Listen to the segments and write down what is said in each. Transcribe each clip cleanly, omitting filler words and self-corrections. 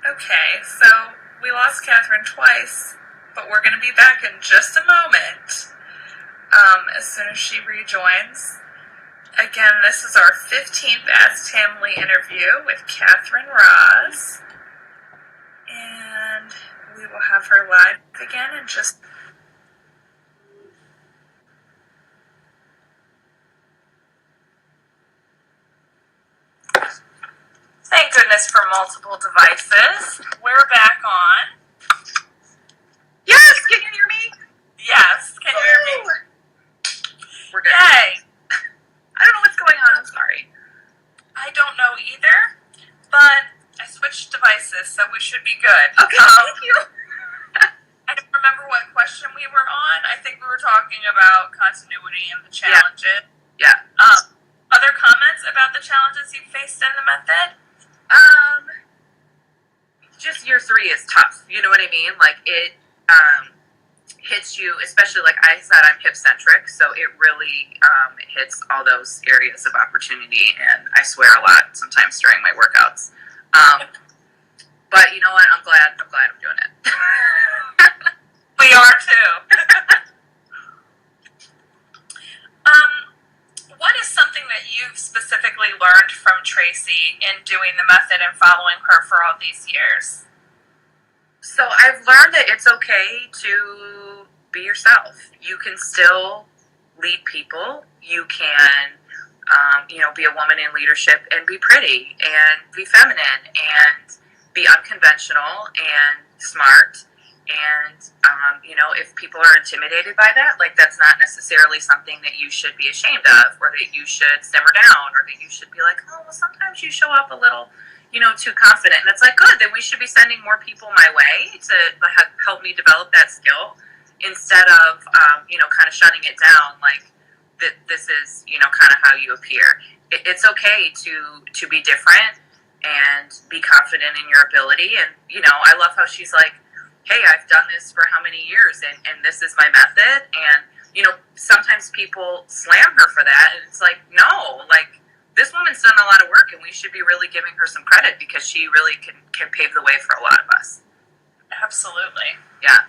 Okay, so we lost Catherine twice, but we're going to be back in just a moment as soon as she rejoins. Again, this is our 15th Ask Tamily interview with Catherine Ross, and we will have her live again in just... Thank goodness for multiple devices. We're back on. Yes, can you hear me? Yes, can you hear me? We're good. Yay! I don't know what's going on, I'm sorry. I don't know either, but I switched devices, so we should be good. Okay, thank you. I don't remember what question we were on. I think we were talking about continuity and the challenges. Yeah. Other comments about the challenges you faced in the method? Just year 3 is tough. You know what I mean? Like, it hits you, especially like I said, I'm hip-centric, so it really hits all those areas of opportunity, and I swear a lot sometimes during my workouts. But you know what? I'm glad I'm doing it. We are too. What is something that you've specifically learned from Tracy in doing the method and following her for all these years? So I've learned that it's okay to be yourself. You can still lead people. You can, be a woman in leadership and be pretty and be feminine and be unconventional and smart. And, if people are intimidated by that, like, that's not necessarily something that you should be ashamed of, or that you should simmer down, or that you should be like, oh, well, sometimes you show up a little, too confident. And it's like, good, then we should be sending more people my way to help me develop that skill, instead of, kind of shutting it down, like, this is, kind of how you appear. It's okay to be different and be confident in your ability. And, I love how she's like, hey, I've done this for how many years, and this is my method. And, sometimes people slam her for that, and it's like, no, like, this woman's done a lot of work, and we should be really giving her some credit, because she really can pave the way for a lot of us. Absolutely. Yeah.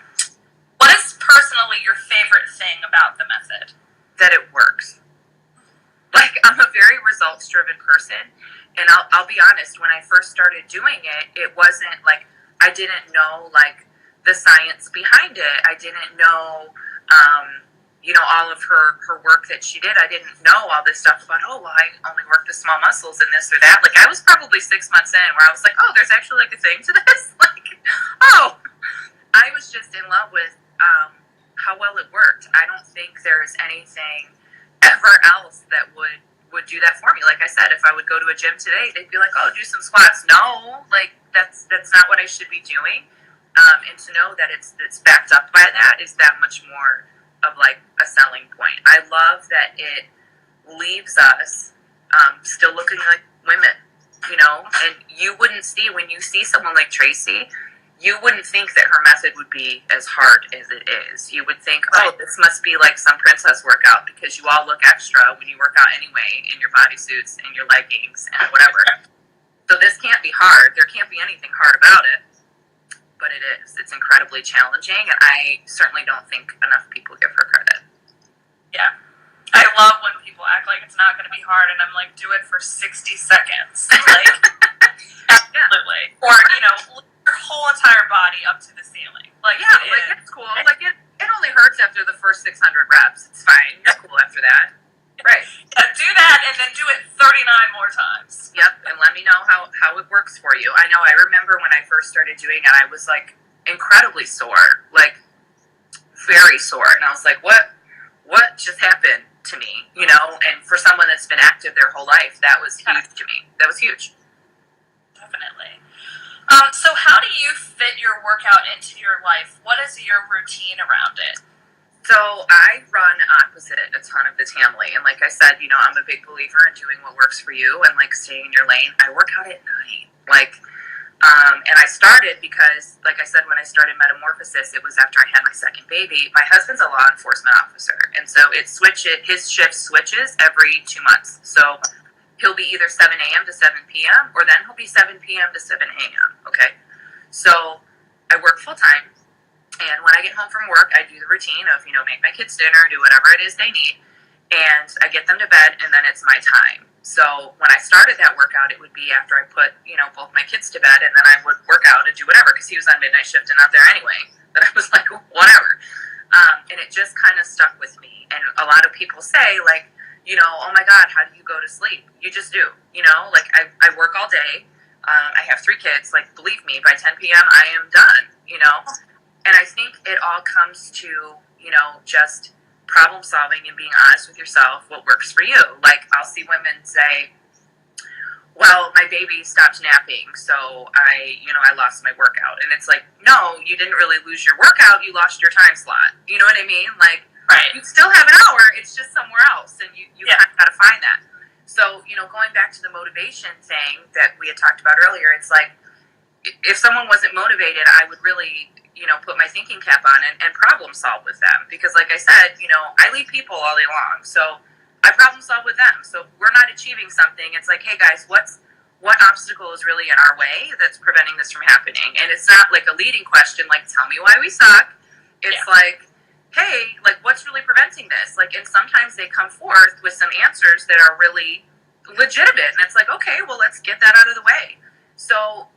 What is personally your favorite thing about the method? That it works. Like, I'm a very results-driven person, and I'll be honest, when I first started doing it, it wasn't, like, I didn't know, like, the science behind it. I didn't know, all of her work that she did. I didn't know all this stuff about, oh, well, I only work the small muscles and this or that. Like, I was probably 6 months in where I was like, oh, there's actually, like, a thing to this. Like, oh, I was just in love with how well it worked. I don't think there's anything ever else that would do that for me. Like I said, if I would go to a gym today, they'd be like, oh, do some squats. No, like, that's not what I should be doing. And to know that it's backed up by that is that much more of, like, a selling point. I love that it leaves us still looking like women, and you wouldn't see, when you see someone like Tracy, you wouldn't think that her method would be as hard as it is. You would think, oh, this must be like some princess workout, because you all look extra when you work out anyway, in your bodysuits and your leggings and whatever. So this can't be hard. There can't be anything hard about it. But it is. It's incredibly challenging, and I certainly don't think enough people give her credit. Yeah. I love when people act like it's not going to be hard, and I'm like, do it for 60 seconds. Like, absolutely. Yeah. Or, lift your whole entire body up to the ceiling. Like, yeah, it's cool. Like, it only hurts after the first 600 reps. It's fine. It's cool after that. Right. Yeah, do that, and then do it 39 more times. Yep, and let me know how it works for you. I know, I remember when I first started doing it, I was, like, incredibly sore. Like, very sore. And I was like, what just happened to me? And for someone that's been active their whole life, that was huge to me. That was huge. Definitely. So how do you fit your workout into your life? What is your routine around it? So I run opposite a ton of the Tamily, and like I said, I'm a big believer in doing what works for you and, like, staying in your lane. I work out at night, like, and I started because, like I said, when I started Metamorphosis, it was after I had my second baby. My husband's a law enforcement officer, and so his shift switches every 2 months. So he'll be either 7 a.m. to 7 p.m., or then he'll be 7 p.m. to 7 a.m., okay? So I work full time. And when I get home from work, I do the routine of, make my kids dinner, do whatever it is they need, and I get them to bed, and then it's my time. So when I started that workout, it would be after I put, both my kids to bed, and then I would work out and do whatever, because he was on midnight shift and not there anyway. But I was like, whatever. And it just kind of stuck with me. And a lot of people say, like, oh my God, how do you go to sleep? You just do, like I work all day. I have 3 kids. Like, believe me, by 10 p.m., I am done, And I think it all comes to, just problem solving and being honest with yourself, what works for you. Like, I'll see women say, well, my baby stopped napping, so I lost my workout. And it's like, no, you didn't really lose your workout, you lost your time slot. You know what I mean? Like, right. You still have an hour, it's just somewhere else, and you kind of got to find that. So, going back to the motivation thing that we had talked about earlier, it's like, if someone wasn't motivated, I would really, put my thinking cap on and problem solve with them. Because like I said, I lead people all day long. So I problem solve with them. So if we're not achieving something, it's like, hey guys, what obstacle is really in our way that's preventing this from happening? And it's not like a leading question, like, tell me why we suck. It's like, hey, like, what's really preventing this? Like, and sometimes they come forth with some answers that are really legitimate. And it's like, okay, well, let's get that out of the way. So,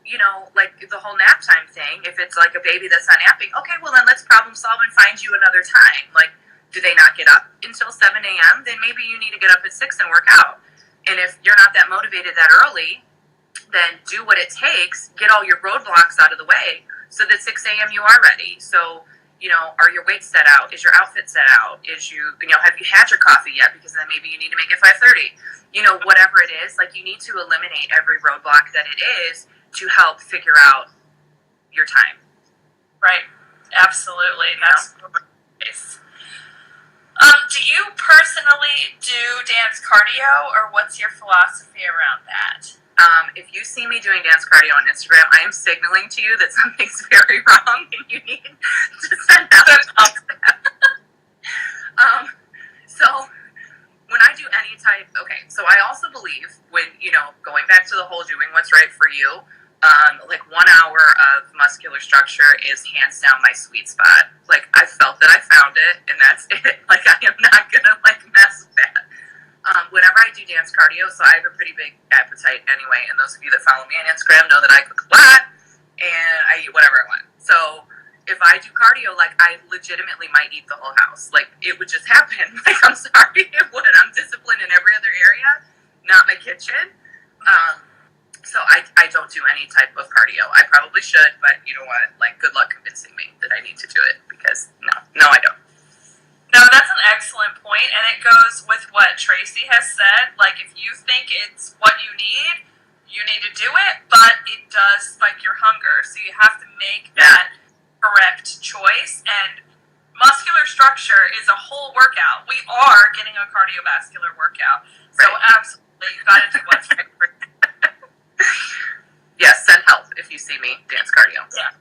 like the whole nap time thing, if it's like a baby that's not napping, okay, well then let's problem solve and find you another time. Like, do they not get up until 7 a.m.? Then maybe you need to get up at 6 and work out. And if you're not that motivated that early, then do what it takes, get all your roadblocks out of the way so that 6 a.m. you are ready. So, are your weights set out? Is your outfit set out? Have you had your coffee yet? Because then maybe you need to make it 5:30. Whatever it is, like, you need to eliminate every roadblock that it is to help figure out your time. Right. Absolutely. That's nice. Do you personally do dance cardio, or what's your philosophy around that? If you see me doing dance cardio on Instagram, I am signaling to you that something's very wrong and you need to send out So when I do any type, so I also believe when, going back to the whole doing what's right for you, like 1 hour of muscular structure is hands down my sweet spot. Like, I felt that I found it, and that's it. Like, I am not gonna mess with that. Whenever I do dance cardio, so I have a pretty big appetite anyway, and those of you that follow me on Instagram know that I cook a lot, and I eat whatever I want. So if I do cardio, like, I legitimately might eat the whole house. Like, it would just happen. Like, I'm sorry, it would. I'm disciplined in every other area, not my kitchen. So I don't do any type of cardio. I probably should, but you know what? Like, good luck convincing me that I need to do it, because no, I don't. No, that's an excellent point, and it goes with what Tracy has said. Like, if you think it's what you need to do it, but it does spike your hunger. So you have to make that correct choice. And muscular structure is a whole workout. We are getting a cardiovascular workout. So absolutely, you got to do what's right for you. Yes, send help if you see me dance cardio. Yeah.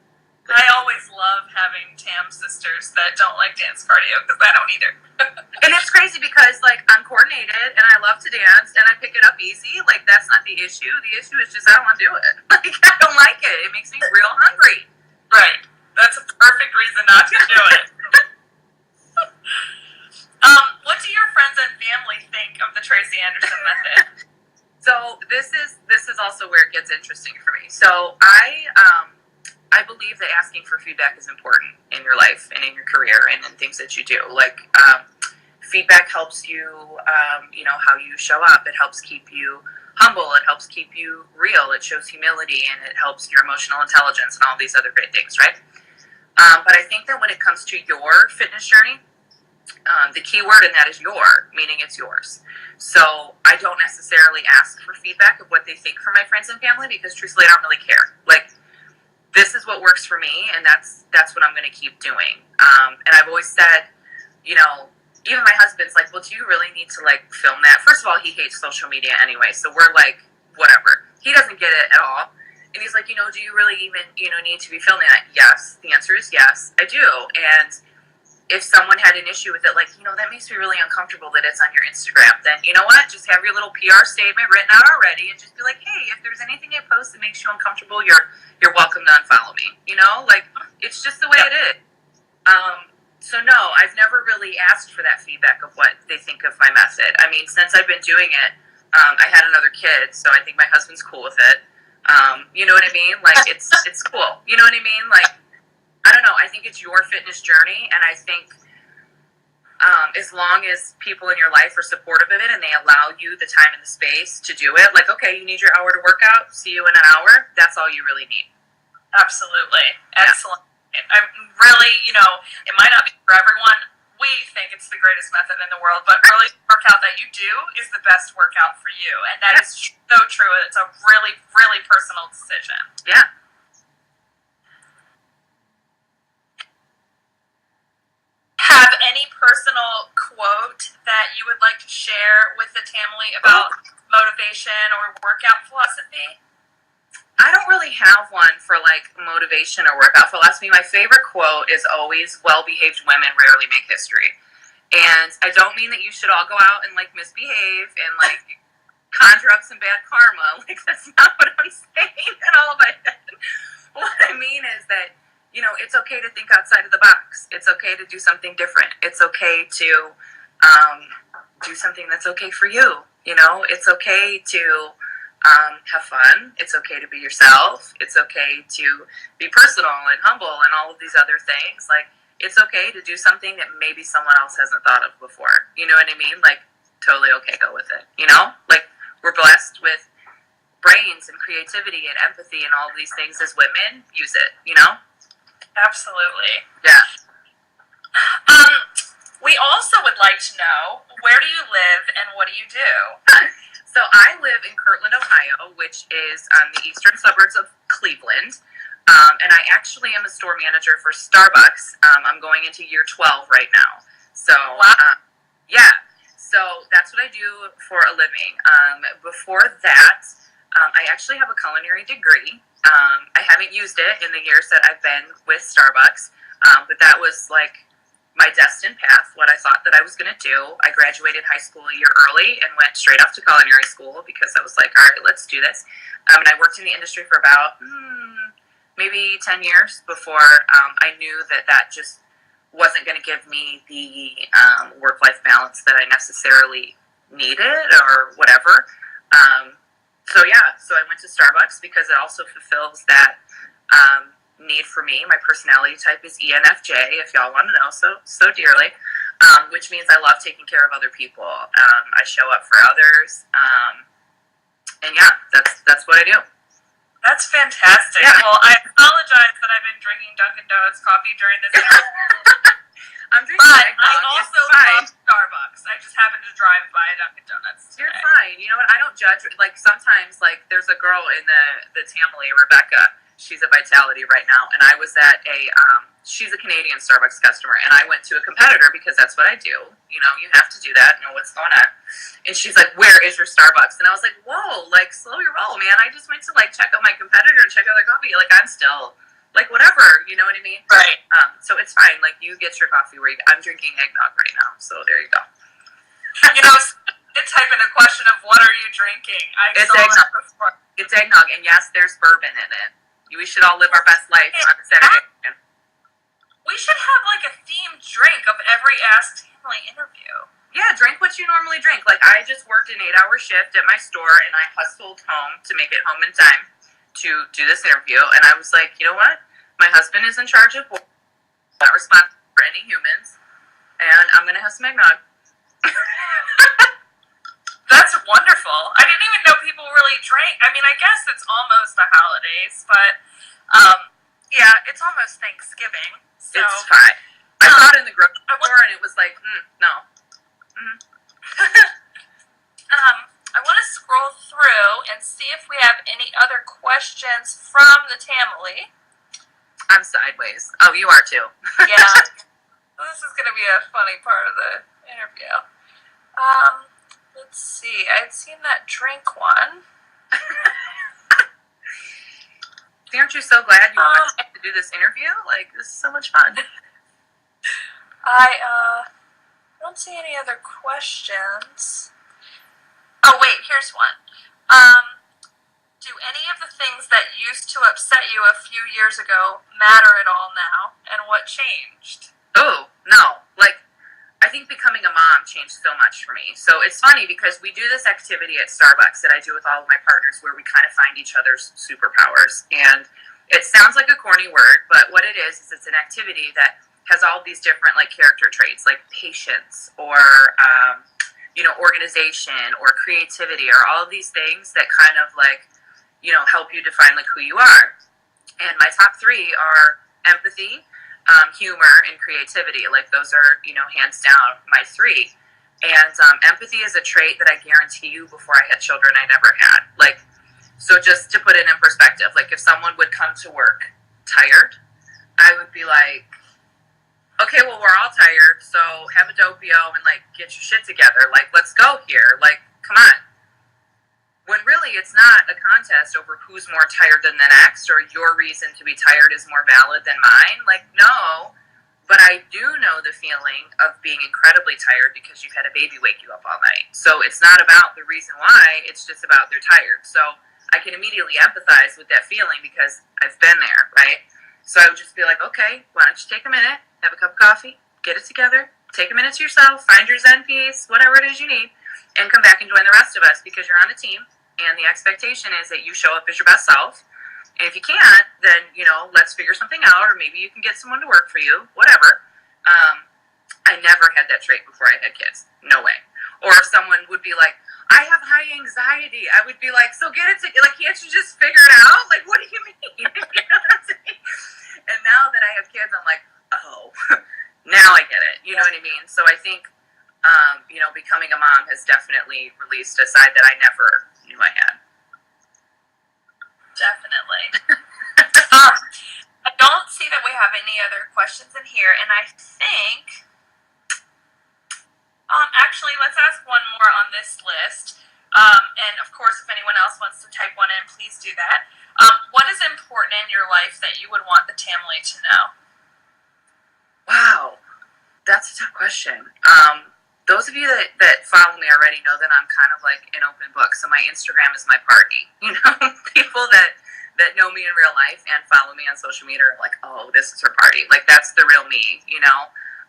I always love having Tam sisters that don't like dance cardio, because I don't either. And it's crazy because, like, I'm coordinated and I love to dance and I pick it up easy. Like, that's not the issue. The issue is just I don't want to do it. Like, I don't like it. It makes me real hungry. Right. That's a perfect reason not to do it. What do your friends and family think of the Tracy Anderson method? So this is also where it gets interesting for me. So I believe that asking for feedback is important in your life and in your career and in things that you do. Like, feedback helps you, how you show up. It helps keep you humble. It helps keep you real. It shows humility, and it helps your emotional intelligence and all these other great things, right? But I think that when it comes to your fitness journey, the key word in that is your, meaning it's yours. So I don't necessarily ask for feedback of what they think from my friends and family, because truthfully, I don't really care. Like, this is what works for me, and that's what I'm going to keep doing. And I've always said, even my husband's like, well, do you really need to, like, film that? First of all, he hates social media anyway, so we're like, whatever. He doesn't get it at all. And he's like, do you really even, need to be filming that? Yes. The answer is yes, I do. And if someone had an issue with it, like, that makes me really uncomfortable that it's on your Instagram, then you know what? Just have your little PR statement written out already and just be like, hey, if there's anything I post that makes you uncomfortable, you're welcome to unfollow me. Like, it's just the way it is. So no, I've never really asked for that feedback of what they think of my method. I mean, since I've been doing it, I had another kid, so I think my husband's cool with it. You know what I mean? Like, it's cool. You know what I mean? Like, I don't know. I think it's your fitness journey, and I think as long as people in your life are supportive of it and they allow you the time and the space to do it, like, okay, you need your hour to work out, see you in an hour, that's all you really need. Absolutely. Excellent. Yeah. I'm really, it might not be for everyone. We think it's the greatest method in the world, but really the workout that you do is the best workout for you, and that is so true. It's a really, really personal decision. Yeah. Have any personal quote that you would like to share with the Tamily about motivation or workout philosophy? I don't really have one for like motivation or workout philosophy. My favorite quote is always, well-behaved women rarely make history. And I don't mean that you should all go out and like misbehave and like conjure up some bad karma. Like, that's not what I'm saying at all by that. What I mean is that, it's okay to think outside of the box. It's okay to do something different. It's okay to do something that's okay for you. It's okay to have fun. It's okay to be yourself. It's okay to be personal and humble and all of these other things. Like, it's okay to do something that maybe someone else hasn't thought of before. You know what I mean? Like, totally okay, go with it. Like, we're blessed with brains and creativity and empathy and all of these things as women. Use it, Absolutely. Yeah. We also would like to know, where do you live and what do you do? So I live in Kirtland, Ohio, which is on the eastern suburbs of Cleveland. And I actually am a store manager for Starbucks. I'm going into year 12 right now. So, yeah. So that's what I do for a living. Before that, I actually have a culinary degree. I haven't used it in the years that I've been with Starbucks, but that was like my destined path, what I thought that I was going to do. I graduated high school a year early and went straight off to culinary school because I was like, all right, let's do this. And I worked in the industry for about maybe 10 years before I knew that just wasn't going to give me the work-life balance that I necessarily needed or whatever. So I went to Starbucks because it also fulfills that need for me. My personality type is ENFJ, if y'all want to know so dearly, which means I love taking care of other people. I show up for others, and that's what I do. That's fantastic. Yeah. Well, I apologize that I've been drinking Dunkin' Donuts coffee during this I'm drinking but eggnog. I also love Starbucks. I just happen to drive by Dunkin' Donuts today. You're fine. You know what? I don't judge. Like, sometimes, like, there's a girl in the Tamily, Rebecca. She's at Vitality right now. And I was at she's a Canadian Starbucks customer. And I went to a competitor because that's what I do. You have to do that, know what's going on. And she's like, where is your Starbucks? And I was like, whoa, like, slow your roll, man. I just went to, like, check out my competitor and check out their coffee. Like, I'm still... like, whatever, you know what I mean? Right. So it's fine. Like, you get your coffee where I'm drinking eggnog right now, so there you go. It's type in a question of what are you drinking? It's eggnog. It's eggnog, and yes, there's bourbon in it. We should all live our best life on Saturday. We should have, like, a themed drink of every Ask Tamily interview. Yeah, drink what you normally drink. Like, I just worked an 8-hour shift at my store, and I hustled home to make it home in time to do this interview, and I was like, you know what? My husband is in charge of not responsible for any humans, and I'm going to have some eggnog. That's wonderful. I didn't even know people really drank. I mean, I guess it's almost the holidays, but it's almost Thanksgiving. So it's fine. I saw it in the grocery store, and it was like, no. Mm-hmm. I want to scroll through and see if we have any other questions from the Tamily. I'm sideways. Oh, you are too. Yeah. This is going to be a funny part of the interview. Let's see. I had seen that drink one. Aren't you so glad you wanted to do this interview? Like, this is so much fun. I don't see any other questions. Oh, wait, here's one. Do any of the things that used to upset you a few years ago matter at all now? And what changed? Oh, no. Like, I think becoming a mom changed so much for me. So it's funny because we do this activity at Starbucks that I do with all of my partners where we kind of find each other's superpowers. And it sounds like a corny word, but what it is it's an activity that has all these different like character traits, like patience or organization or creativity or all of these things that kind of like help you define like who you are. And my top three are empathy, humor, and creativity. Like those are hands down my three. And empathy is a trait that I guarantee you before I had children I never had. Like, so just to put it in perspective, like if someone would come to work tired, I would be like, okay, well, we're all tired, so have a dopio and like get your shit together. Like, let's go here. Like, come on. When really it's not a contest over who's more tired than the next or your reason to be tired is more valid than mine. Like, no. But I do know the feeling of being incredibly tired because you've had a baby wake you up all night. So it's not about the reason why, it's just about they're tired. So I can immediately empathize with that feeling because I've been there, right? So I would just be like, okay, why don't you take a minute, have a cup of coffee, get it together, take a minute to yourself, find your Zen piece, whatever it is you need, and come back and join the rest of us because you're on a team. And the expectation is that you show up as your best self. And if you can't, then, let's figure something out, or maybe you can get someone to work for you, whatever. I never had that trait before I had kids. No way. Or if someone would be like, I have high anxiety, I would be like, so get it together. Like, can't you just figure it out? Like, what do you mean? You know what I'm saying? And now that I have kids, I'm like, oh, now I get it. You know what I mean? So I think, becoming a mom has definitely released a side that I never knew I had. Definitely. I don't see that we have any other questions in here, and I think, actually, let's ask one more on this list. And of course, if anyone else wants to type one in, please do that. What is important in your life that you would want the Tamily to know? Wow, that's a tough question. Those of you that follow me already know that I'm kind of like an open book. So my Instagram is my party. People that know me in real life and follow me on social media are like, oh, this is her party. Like, that's the real me,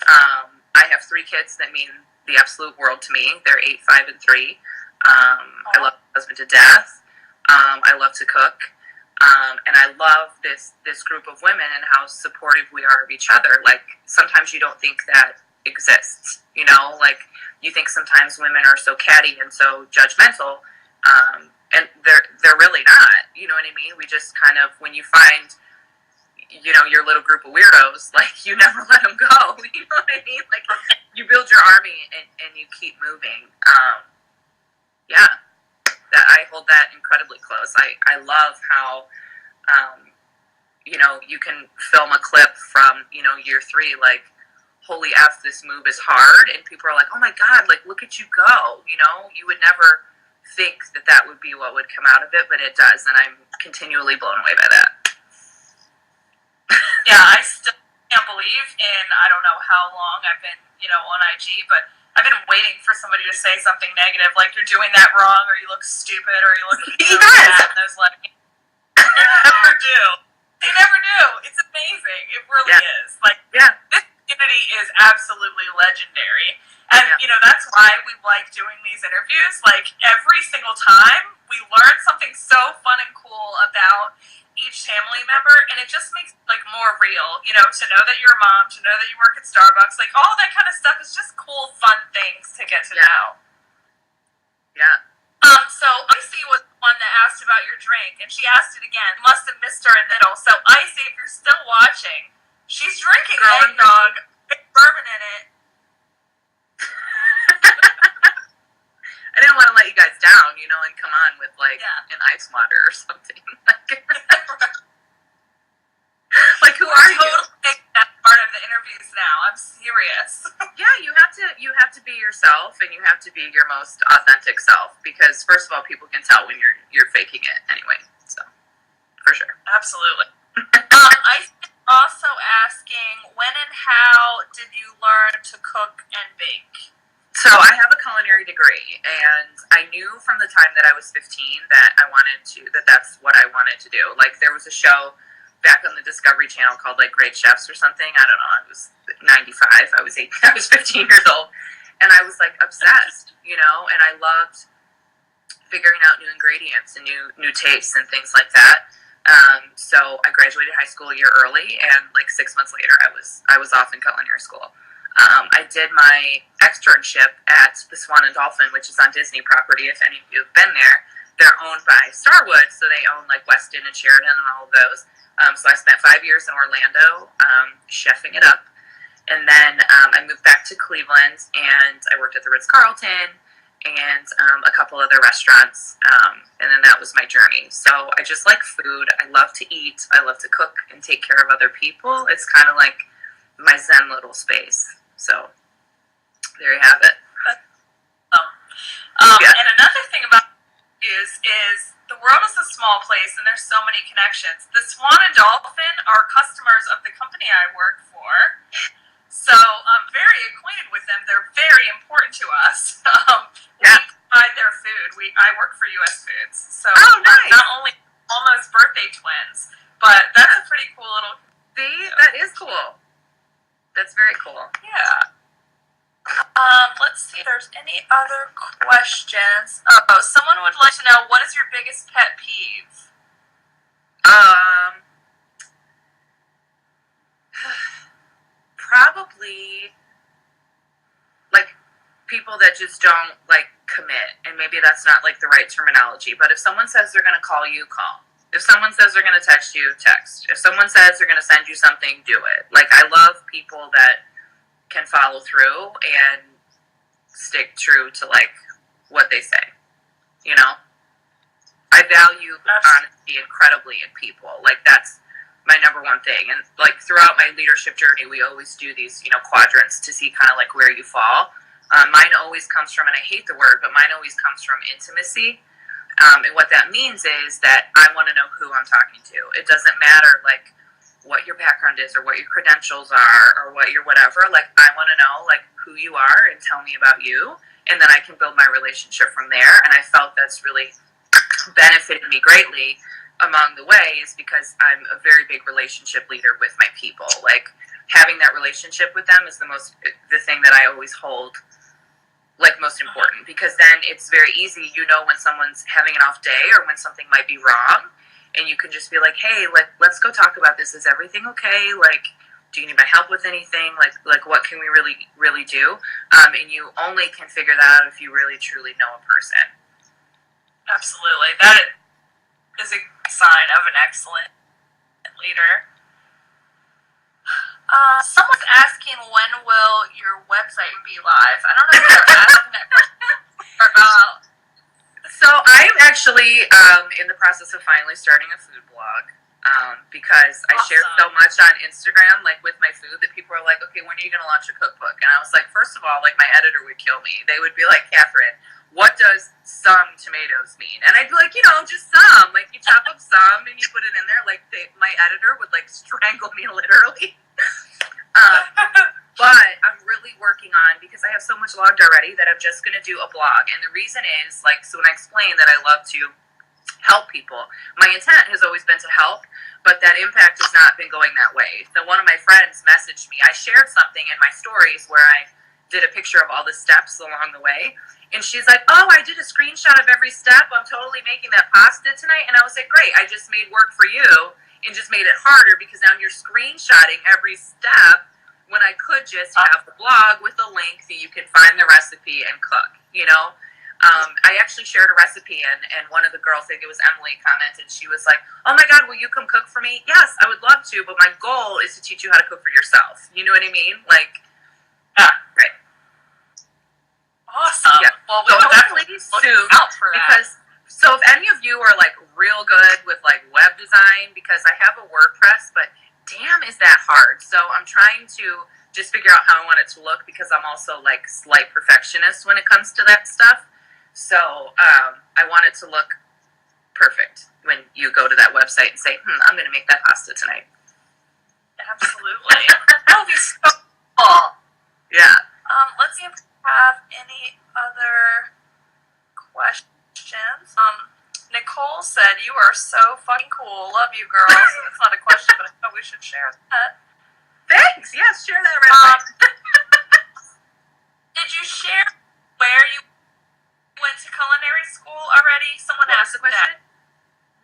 I have 3 kids that mean the absolute world to me. They're 8, 5, and 3. I love my husband to death. I love to cook. And I love this group of women and how supportive we are of each other. Like, sometimes you don't think that exists, like you think sometimes women are so catty and so judgmental, and they're really not, you know what I mean? We just kind of, when you find, your little group of weirdos, like, you never let them go, you know what I mean? Like, you build your army and you keep moving. That I hold that incredibly close. I love how, you can film a clip from, year 3, like, holy F, this move is hard, and people are like, oh my God, like, look at you go, you would never think that would be what would come out of it, but it does, and I'm continually blown away by that. Yeah, I still can't believe I don't know how long I've been, on IG, but I've been waiting for somebody to say something negative, like, you're doing that wrong, or you look stupid, or you look really bad, and I was like, they never do. They never do. It's amazing. It really is. Like, this community is absolutely legendary. And, that's why we like doing these interviews. Like, every single time, we learn something so fun and cool about each Tamily member, and it just makes it, like, more real, to know that you're a mom, to know that you work at Starbucks, like, all that kind of stuff is just cool, fun things to get to know. Yeah. So Icy was the one that asked about your drink, and she asked it again. Must have missed her in the middle. So Icy, if you're still watching, she's drinking eggnog, with bourbon in it. I didn't want to let you guys down, and come on with like an ice water or something. Like, who are you? Totally that part of the interviews now. I'm serious. Yeah, you have to be yourself, and you have to be your most authentic self, because first of all, people can tell when you're faking it anyway. So, for sure. Absolutely. I also asking, when and how did you learn to cook and bake? So I have a culinary degree, and I knew from the time that I was 15 that that's what I wanted to do. Like, there was a show back on the Discovery Channel called like Great Chefs or something. I don't know. It was 95. I was 15 years old, and I was like obsessed, and I loved figuring out new ingredients and new tastes and things like that. So I graduated high school a year early, and like 6 months later, I was off in culinary school. I did my externship at the Swan and Dolphin, which is on Disney property. If any of you have been there, they're owned by Starwood, so they own like Westin and Sheridan and all of those. So I spent 5 years in Orlando, chefing it up, and then I moved back to Cleveland, and I worked at the Ritz-Carlton and a couple other restaurants, and then that was my journey. So I just like food. I love to eat. I love to cook and take care of other people. It's kind of like my zen little space. So there you have it. Yeah. And another thing about is the world is a small place, and there's so many connections. The Swan and Dolphin are customers of the company I work for, so I'm very acquainted with them. They're very important to us. We buy their food. I work for U.S. Foods, so nice. Not only almost birthday twins, but that's a pretty cool little. See, that is cool. That's very cool. Yeah. Let's see if there's any other questions. Oh, someone would like to know, what is your biggest pet peeve? Probably like people that just don't like commit, and maybe that's not like the right terminology, but if someone says they're going to call you, call. If someone says they're going to text you, text. If someone says they're going to send you something, do it. Like, I love people that can follow through and stick true to, like, what they say. I value honesty incredibly in people. Like, that's my number one thing. And, like, throughout my leadership journey, we always do these, quadrants to see kind of, like, where you fall. Mine always comes from, and I hate the word, but mine always comes from intimacy. And what that means is that I want to know who I'm talking to. It doesn't matter, like, what your background is or what your credentials are or what your whatever. Like, I want to know, like, who you are and tell me about you. And then I can build my relationship from there. And I felt that's really benefited me greatly along the way, is because I'm a very big relationship leader with my people. Like, having that relationship with them is the thing that I always hold like most important, because then it's very easy, when someone's having an off day or when something might be wrong, and you can just be like, hey, like, let's go talk about this. Is everything okay? Like, do you need my help with anything? Like what can we really do? And you only can figure that out if you really truly know a person. Absolutely. That is a sign of an excellent leader. Someone's asking, when will your website be live? I don't know if they're asking that question or not. So I'm actually in the process of finally starting a food blog, because I share so much on Instagram, like, with my food, that people are like, okay, when are you going to launch a cookbook? And I was like, first of all, like, my editor would kill me. They would be like, Catherine, what does some tomatoes mean? And I'd be like, just some. Like, you chop up some and you put it in there. Like, my editor would, like, strangle me literally. But I'm really working on, because I have so much logged already, that I'm just going to do a blog. And the reason is, like, so when I explain that I love to help people, my intent has always been to help, but that impact has not been going that way. So one of my friends messaged me. I shared something in my stories where I did a picture of all the steps along the way. And she's like, oh, I did a screenshot of every step. I'm totally making that pasta tonight. And I was like, great. I just made work for you and just made it harder, because now you're screenshotting every step, when I could just have the blog with a link that you can find the recipe and cook, I actually shared a recipe, and one of the girls, I think it was Emily, commented. She was like, oh my God, will you come cook for me? Yes, I would love to, but my goal is to teach you how to cook for yourself. You know what I mean? Like, right. Awesome. Yeah. Well, we will definitely soon out for that. Because, so if any of you are, like, real good with, like, web design, because I have a WordPress, but damn, is that hard. So I'm trying to just figure out how I want it to look, because I'm also, like, slight perfectionist when it comes to that stuff. So I want it to look perfect when you go to that website and say, I'm going to make that pasta tonight. Yeah. Absolutely. That would be so cool. Yeah. Let's see if we have any other questions. Nicole said, "You are so fucking cool. Love you, girls." That's not a question, but I thought we should share that. Thanks. Yes, share that right away. Did you share where you went to culinary school already? Someone asked the question. that.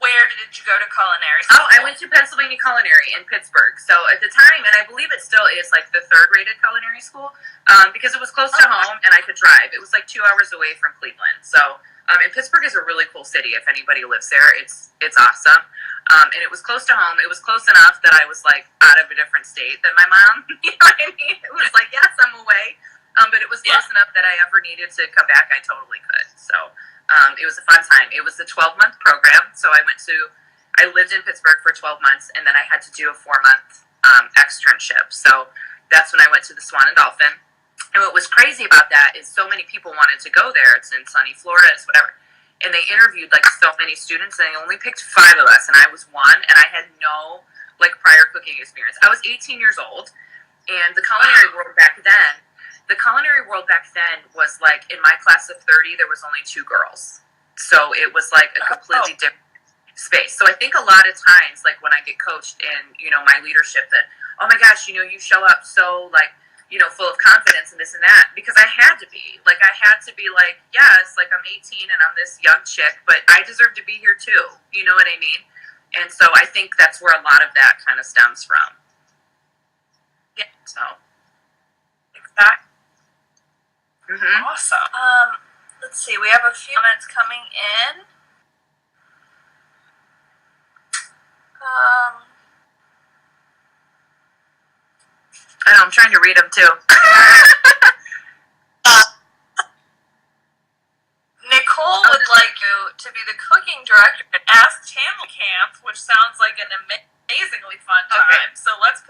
Where did you go to culinary school? Oh, I went to Pennsylvania Culinary in Pittsburgh. So at the time, and I believe it still is, like the third-rated culinary school, because it was close to home and I could drive. It was like 2 hours away from Cleveland. So, and Pittsburgh is a really cool city. If anybody lives there, it's awesome. And it was close to home. It was close enough that I was like out of a different state than my mom. You know what I mean? It was like, yes, I'm away. But it was close enough that I ever needed to come back, I totally could. So it was a fun time. It was a 12-month program. So I lived in Pittsburgh for 12 months, and then I had to do a 4-month externship. So that's when I went to the Swan and Dolphin. And what was crazy about that is so many people wanted to go there. It's in sunny Florida, it's whatever. And they interviewed like so many students, and they only picked 5 of us, and I was one, and I had no like prior cooking experience. I was 18 years old, and the culinary world back then was like, in my class of 30, there was only 2 girls. So it was like a completely different space. So I think a lot of times, like when I get coached in, my leadership, that, oh my gosh, you show up so like, full of confidence and this and that, because I had to be like, yes, like I'm 18 and I'm this young chick, but I deserve to be here too. You know what I mean? And so I think that's where a lot of that kind of stems from. Yeah. So. Exactly. Mm-hmm. Awesome. Let's see. We have a few minutes coming in. I know, I'm trying to read them too. Nicole would like you to be the cooking director at Ask Tamily Camp, which sounds like an amazingly fun time. Okay. So let's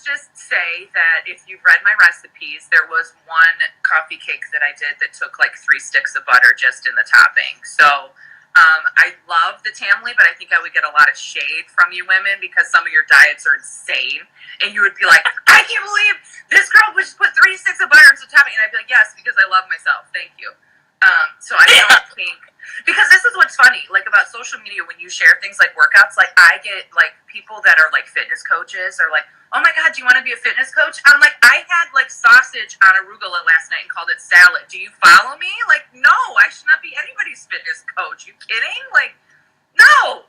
just say that if you've read my recipes, there was one coffee cake that I did that took like 3 sticks of butter just in the topping. So I love the Tamily, but I think I would get a lot of shade from you women because some of your diets are insane. And you would be like, I can't believe this girl just put 3 sticks of butter into the topping. And I'd be like, yes, because I love myself. Thank you. So I don't think, because this is what's funny, like about social media, when you share things like workouts, like I get like people that are like fitness coaches are like, oh my God, do you want to be a fitness coach? I'm like, I had like sausage on arugula last night and called it salad. Do you follow me? Like, no, I should not be anybody's fitness coach. You kidding? Like, no,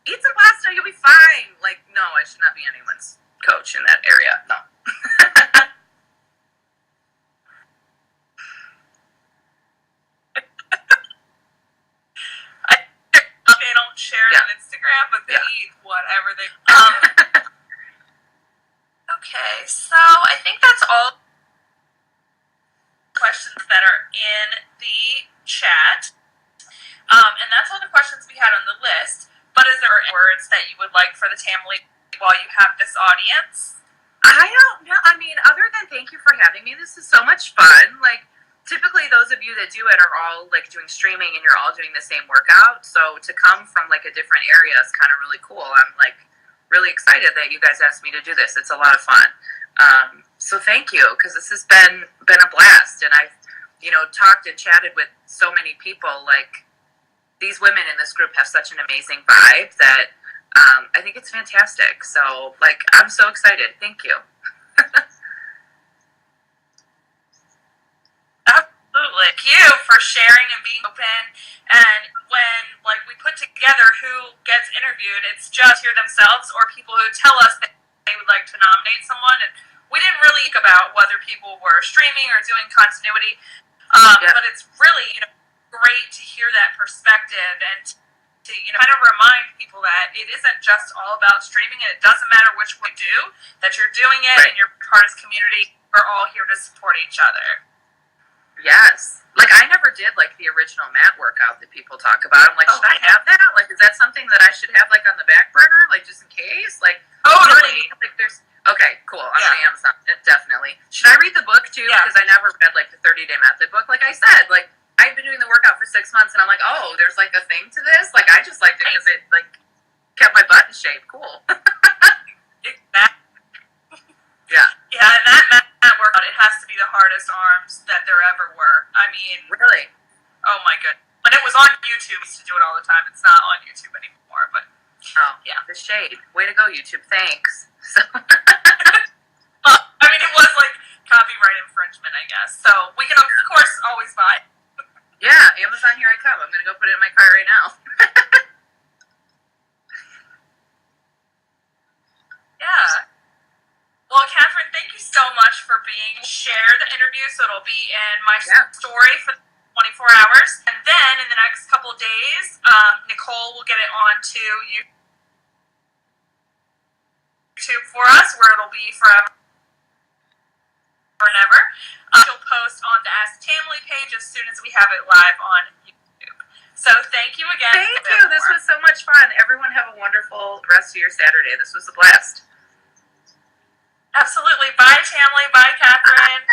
eat some pasta, you'll be fine. Like, no, I should not be anyone's coach in that area. No. They don't share it on Instagram, but they eat whatever they. Okay, so I think that's all questions that are in the chat, and that's all the questions we had on the list. But is there words that you would like for the Tamily while you have this audience? I don't know. I mean, other than thank you for having me. This is so much fun. Like, typically those of you that do it are all like doing streaming and you're all doing the same workout. So to come from like a different area is kind of really cool. I'm like really excited that you guys asked me to do this. It's a lot of fun. So thank you, because this has been a blast. And I've, talked and chatted with so many people. Like, these women in this group have such an amazing vibe that I think it's fantastic. So like, I'm so excited. Thank you. Absolutely. Thank you for sharing and being open. And when like we put together who gets interviewed, it's just hear themselves or people who tell us that they would like to nominate someone. And we didn't really think about whether people were streaming or doing continuity. But it's really great to hear that perspective and to kind of remind people that it isn't just all about streaming, and it doesn't matter which one you do, that you're doing it and you're part of this community. We're all here to support each other. Yes. Like, I never did, like, the original mat workout that people talk about. I'm like, should I have that? Like, is that something that I should have, like, on the back burner? Like, just in case? Like, you know what I mean? Like, there's... Okay, cool. I'm on Amazon. Definitely. Should I read the book, too? Yeah. Because I never read, like, the 30-day method book. Like I said, like, I've been doing the workout for 6 months, and I'm like, oh, there's, like, a thing to this? Like, I just liked it because it, like, kept my butt in shape. Cool. hardest arms that there ever were. I mean, Really? oh my goodness. When it was on YouTube, I used to do it all the time. It's not on YouTube anymore, but Oh, yeah. The shade. Way to go, YouTube. Thanks. So, Well, I mean, it was like copyright infringement, I guess. So we can, of course, always buy it. yeah, Amazon, here I come. I'm going to go put it in my car right now. Yeah. Well, Catherine, thank you so much for share the interview. So it'll be in my story for 24 hours. And then in the next couple of days, Nicole will get it onto YouTube for us, where it'll be forever and ever. She'll post on the Ask Tamily page as soon as we have it live on YouTube. So thank you again. Thank you. This was so much fun. Everyone have a wonderful rest of your Saturday. This was a blast. Absolutely. Bye, Tamily. Bye, Catherine.